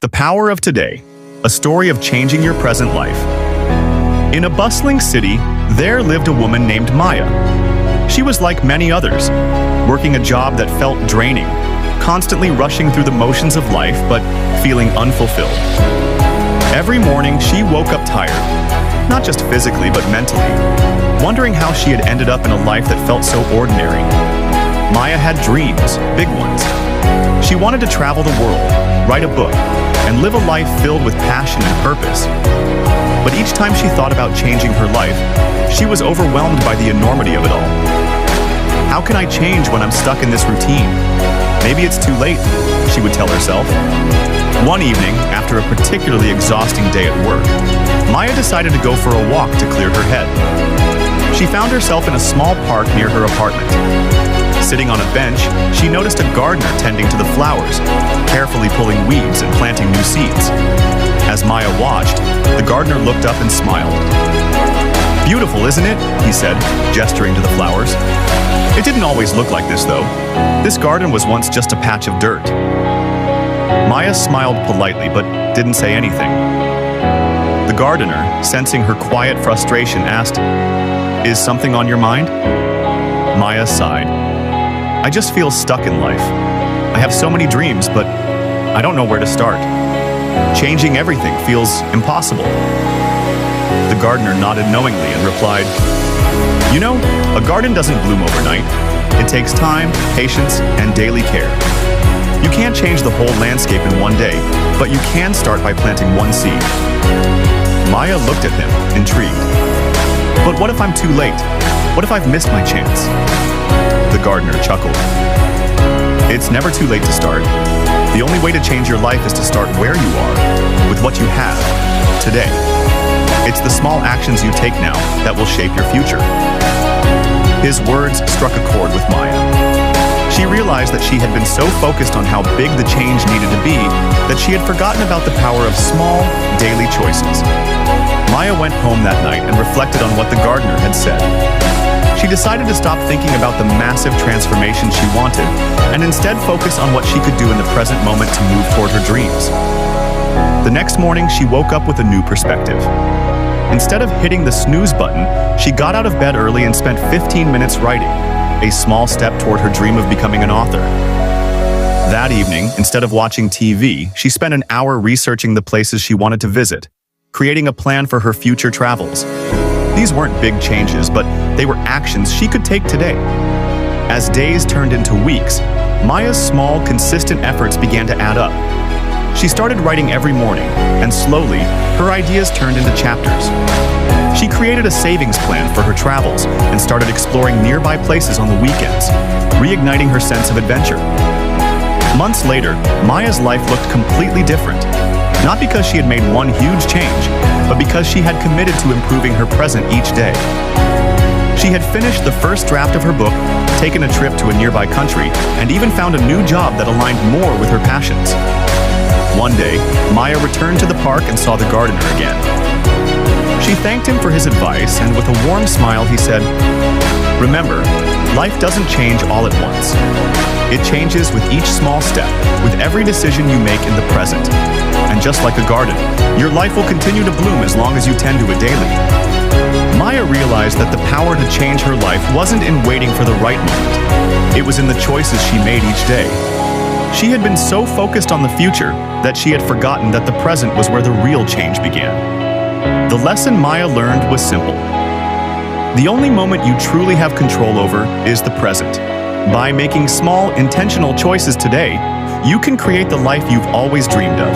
The Power of Today, a story of changing your present life. In a bustling city, there lived a woman named Maya. She was like many others, working a job that felt draining, constantly rushing through the motions of life but feeling unfulfilled. Every morning, she woke up tired, not just physically but mentally, wondering how she had ended up in a life that felt so ordinary. Maya had dreams, big ones. She wanted to travel the world, write a book, and live a life filled with passion and purpose. But each time she thought about changing her life, she was overwhelmed by the enormity of it all. How can I change when I'm stuck in this routine? Maybe it's too late, she would tell herself. One evening, after a particularly exhausting day at work, Maya decided to go for a walk to clear her head. She found herself in a small park near her apartment. Sitting on a bench, she noticed a gardener tending to the flowers, carefully pulling weeds and planting new seeds. As Maya watched, the gardener looked up and smiled. "Beautiful, isn't it?" he said, gesturing to the flowers. It didn't always look like this, though. This garden was once just a patch of dirt. Maya smiled politely, but didn't say anything. The gardener, sensing her quiet frustration, asked, "Is something on your mind?" Maya sighed. "I just feel stuck in life. I have so many dreams, but I don't know where to start. Changing everything feels impossible." The gardener nodded knowingly and replied, "You know, a garden doesn't bloom overnight. It takes time, patience, and daily care. You can't change the whole landscape in one day, but you can start by planting one seed." Maya looked at him, intrigued. "But what if I'm too late? What if I've missed my chance?" The gardener chuckled. "It's never too late to start. The only way to change your life is to start where you are, with what you have, today. It's the small actions you take now that will shape your future." His words struck a chord with Maya. She realized that she had been so focused on how big the change needed to be that she had forgotten about the power of small, daily choices. Maya went home that night and reflected on what the gardener had said. She decided to stop thinking about the massive transformation she wanted and instead focus on what she could do in the present moment to move toward her dreams. The next morning, she woke up with a new perspective. Instead of hitting the snooze button, she got out of bed early and spent 15 minutes writing, a small step toward her dream of becoming an author. That evening, instead of watching TV, she spent an hour researching the places she wanted to visit, creating a plan for her future travels. These weren't big changes, but they were actions she could take today. As days turned into weeks, Maya's small, consistent efforts began to add up. She started writing every morning, and slowly, her ideas turned into chapters. She created a savings plan for her travels and started exploring nearby places on the weekends, reigniting her sense of adventure. Months later, Maya's life looked completely different. Not because she had made one huge change, but because she had committed to improving her present each day. She had finished the first draft of her book, taken a trip to a nearby country, and even found a new job that aligned more with her passions. One day, Maya returned to the park and saw the gardener again. She thanked him for his advice, and with a warm smile, he said, "Remember, life doesn't change all at once. It changes with each small step, with every decision you make in the present. And just like a garden, your life will continue to bloom as long as you tend to it daily." Maya realized that the power to change her life wasn't in waiting for the right moment. It was in the choices she made each day. She had been so focused on the future that she had forgotten that the present was where the real change began. The lesson Maya learned was simple. The only moment you truly have control over is the present. By making small, intentional choices today, you can create the life you've always dreamed of.